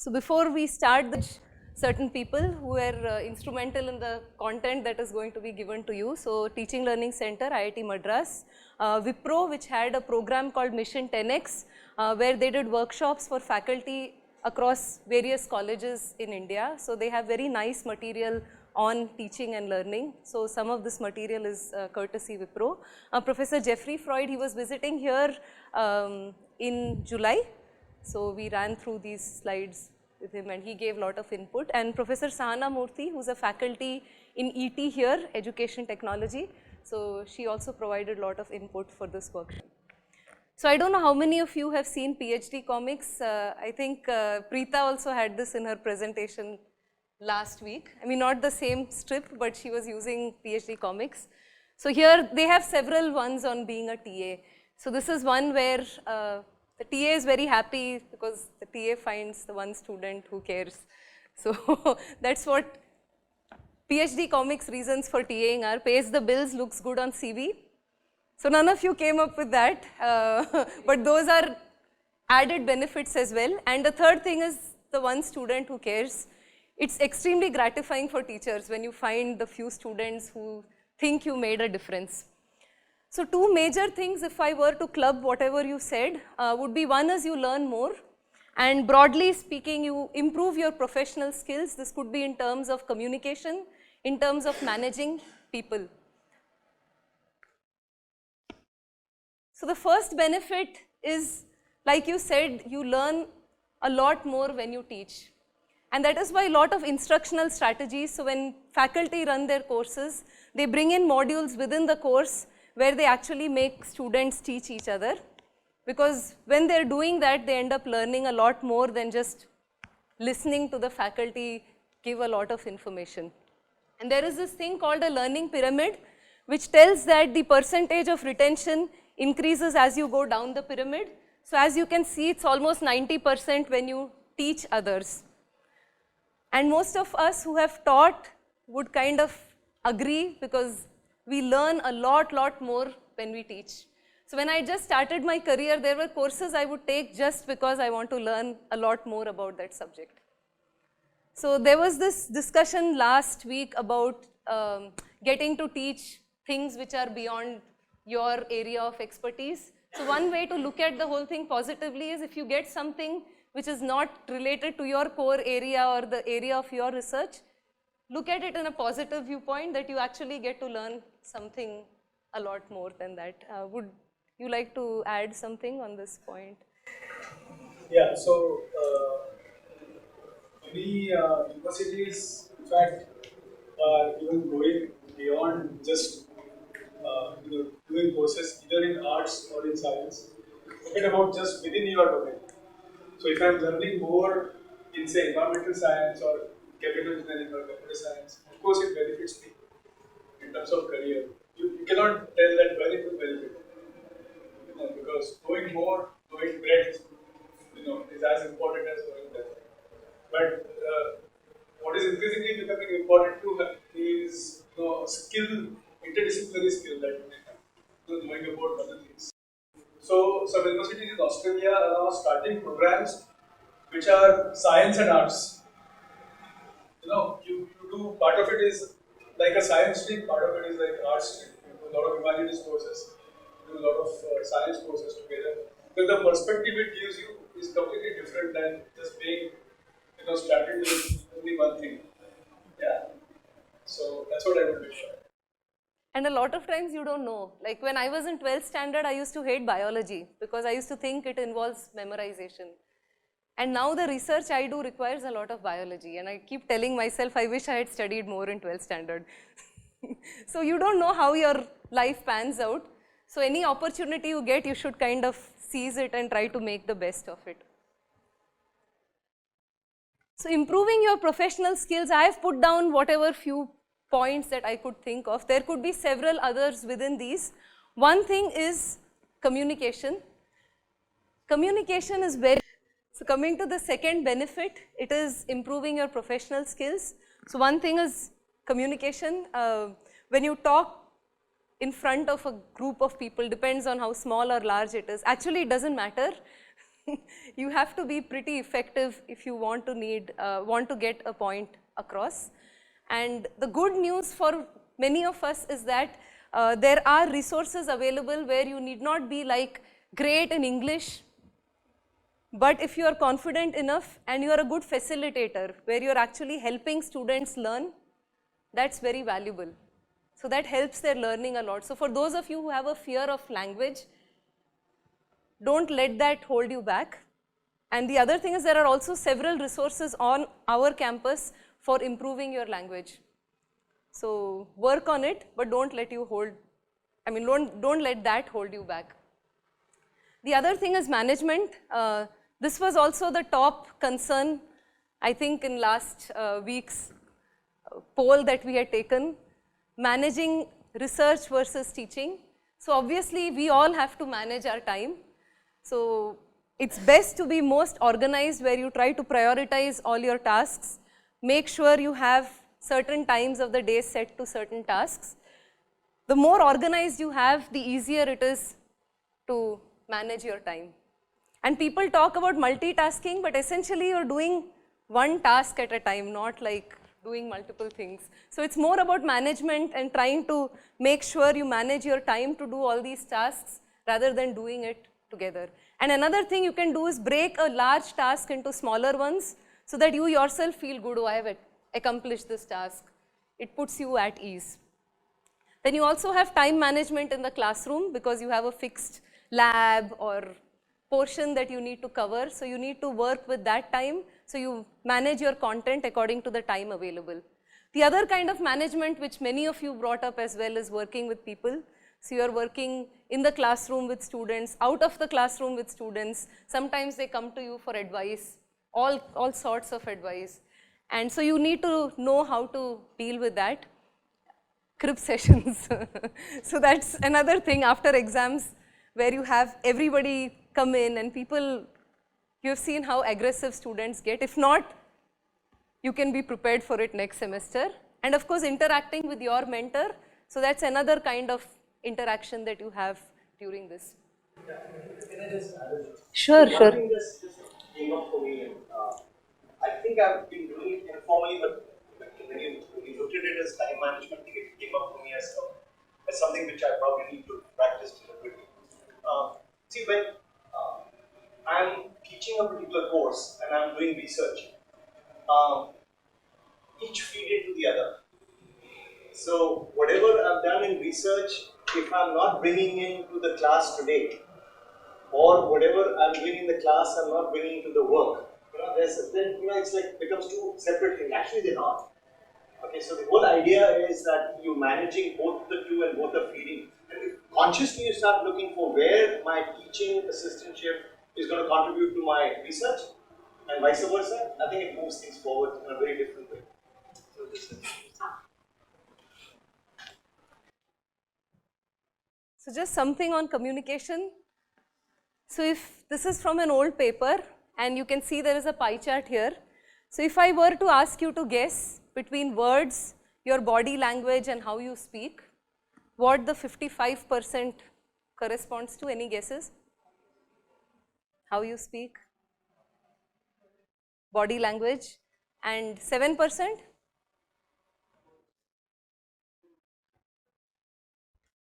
So before we start, certain people who were instrumental in the content that is going to be given to you. So Teaching Learning Center, IIT Madras, Wipro, which had a program called Mission 10X, where they did workshops for faculty across various colleges in India. So they have very nice material on teaching and learning. So some of this material is courtesy Wipro. Professor Jeffrey Freud, he was visiting here in July. So we ran through these slides with him and he gave a lot of input. And Professor Sahana Murthy, who's a faculty in ET here, Education Technology. So she also provided a lot of input for this workshop. So I don't know how many of you have seen PhD comics. I think Preeta also had this in her presentation last week. I mean, not the same strip, but she was using PhD comics. So here they have several ones on being a TA. So this is one where the TA is very happy because the TA finds the one student who cares. So that's what PhD comics reasons for TAing are: pays the bills, looks good on CV. So none of you came up with that, but those are added benefits as well. And the third thing is the one student who cares. It's extremely gratifying for teachers when you find the few students who think you made a difference. So two major things, if I were to club whatever you said, would be: one is you learn more, and broadly speaking, you improve your professional skills. This could be in terms of communication, in terms of managing people. So the first benefit is, like you said, you learn a lot more when you teach. And that is why a lot of instructional strategies, so when faculty run their courses, they bring in modules within the course where they actually make students teach each other. Because when they're doing that, they end up learning a lot more than just listening to the faculty give a lot of information. And there is this thing called a learning pyramid, which tells that the percentage of retention increases as you go down the pyramid. So as you can see, it's almost 90% when you teach others. And most of us who have taught would kind of agree, because we learn a lot more when we teach. So when I just started my career, there were courses I would take just because I want to learn a lot more about that subject. So there was this discussion last week about getting to teach things which are beyond your area of expertise. So one way to look at the whole thing positively is, if you get something which is not related to your core area or the area of your research, look at it in a positive viewpoint, that you actually get to learn something a lot more than that. Would you like to add something on this point? Yeah, so many universities, in fact, are even going beyond just doing courses either in arts or in science. Forget about just within your domain. So if I'm learning more in, say, environmental science or chemical engineering or computer science, of course it benefits me in terms of career. You cannot tell that when it will benefit, because knowing more, knowing breadth, is as important as knowing depth. But what is increasingly becoming important too is skill, interdisciplinary skill that you have, knowing about other things. So some universities in Australia are now starting programs which are science and arts. You do, part of it is like a science stream, part of it is like arts stream. You do a lot of humanities courses, you do a lot of science courses together. Because the perspective it gives you is completely different than just being, started with only one thing. Yeah. So that's what I would wish. And a lot of times you don't know. Like when I was in 12th standard, I used to hate biology because I used to think it involves memorization. And now the research I do requires a lot of biology. And I keep telling myself, I wish I had studied more in 12th standard. So you don't know how your life pans out. So any opportunity you get, you should kind of seize it and try to make the best of it. So improving your professional skills, I have put down whatever few points that I could think of. There could be several others within these. One thing is communication. Communication is very, so coming to the second benefit, it is improving your professional skills. So one thing is communication. When you talk in front of a group of people, depends on how small or large it is. Actually, it doesn't matter. You have to be pretty effective if you want to get a point across. And the good news for many of us is that there are resources available where you need not be like great in English, but if you are confident enough and you are a good facilitator where you are actually helping students learn, that's very valuable. So that helps their learning a lot. So for those of you who have a fear of language, don't let that hold you back. And the other thing is there are also several resources on our campus for improving your language. So work on it, but don't let that hold you back. The other thing is management. This was also the top concern, I think, in last week's poll that we had taken, managing research versus teaching. So obviously, we all have to manage our time. So it's best to be most organized where you try to prioritize all your tasks. Make sure you have certain times of the day set to certain tasks. The more organized you have, the easier it is to manage your time. And people talk about multitasking, but essentially you're doing one task at a time, not like doing multiple things. So it's more about management and trying to make sure you manage your time to do all these tasks rather than doing it together. And another thing you can do is break a large task into smaller ones so that you yourself feel good, oh, I have accomplished this task. It puts you at ease. Then you also have time management in the classroom because you have a fixed lab or portion that you need to cover. So you need to work with that time. So you manage your content according to the time available. The other kind of management which many of you brought up as well is working with people. So you are working in the classroom with students, out of the classroom with students. Sometimes they come to you for advice, all sorts of advice. And so you need to know how to deal with that. Crib sessions. So that's another thing after exams where you have everybody come in and people, you have seen how aggressive students get. If not, you can be prepared for it next semester. And of course, interacting with your mentor. So that's another kind of interaction that you have during this. Can I just add a bit? Sure. Something just came up for me. I think I've been doing it informally, but when you looked at it as time management, it came up for me as something which I probably need to practice deliberately. See, when I'm teaching a particular course and I'm doing research, each feed into the other. So whatever I've done in research, if I'm not bringing into the class today, or whatever I'm doing in the class, I'm not bringing into the work. It's like becomes two separate things. Actually, they're not. Okay, so the whole idea is that you're managing both the two and both are feeding. And if consciously you start looking for where my teaching assistantship is going to contribute to my research, and vice versa, I think it moves things forward in a very different way. So this is. So just something on communication. So if this is from an old paper, and you can see there is a pie chart here. So if I were to ask you to guess between words, your body language and how you speak, what the 55% corresponds to, any guesses? How you speak, body language, and 7%?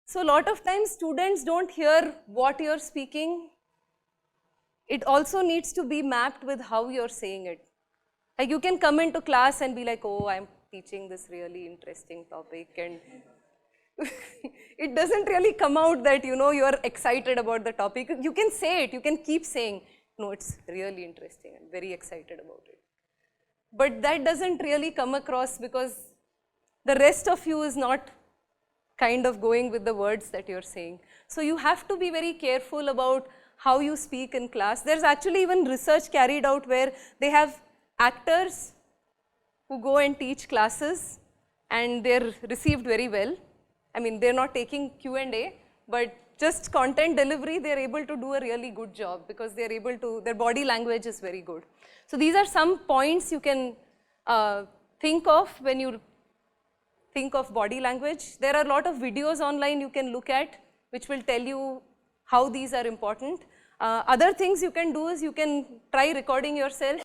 So a lot of times students don't hear what you're speaking. It also needs to be mapped with how you're saying it. Like you can come into class and be like, oh, I'm teaching this really interesting topic, and it doesn't really come out that you're excited about the topic. You can say it, you can keep saying, no, it's really interesting, I'm very excited about it. But that doesn't really come across because the rest of you is not kind of going with the words that you're saying. So you have to be very careful about how you speak in class. There's actually even research carried out where they have actors who go and teach classes and they're received very well. I mean, they're not taking Q&A, but just content delivery, they're able to do a really good job because they're able to, their body language is very good. So these are some points you can think of when you think of body language. There are a lot of videos online you can look at which will tell you how these are important. Other things you can do is you can try recording yourself,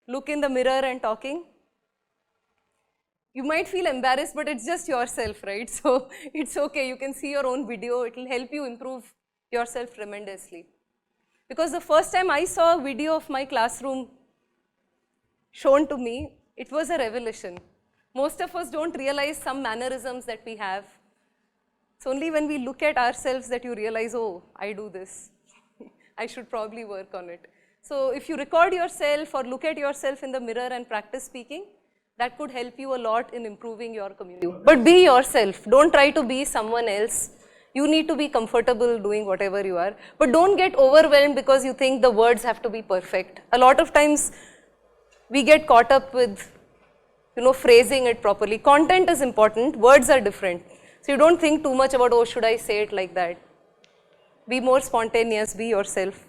look in the mirror and talking. You might feel embarrassed, but it's just yourself, right? So it's okay, you can see your own video, it will help you improve yourself tremendously. Because the first time I saw a video of my classroom shown to me, it was a revelation. Most of us don't realize some mannerisms that we have. It's only when we look at ourselves that you realize, oh, I do this. I should probably work on it. So if you record yourself or look at yourself in the mirror and practice speaking, that could help you a lot in improving your communication. But be yourself. Don't try to be someone else. You need to be comfortable doing whatever you are. But don't get overwhelmed because you think the words have to be perfect. A lot of times we get caught up with, phrasing it properly. Content is important, words are different. So you don't think too much about, oh, should I say it like that? Be more spontaneous, be yourself.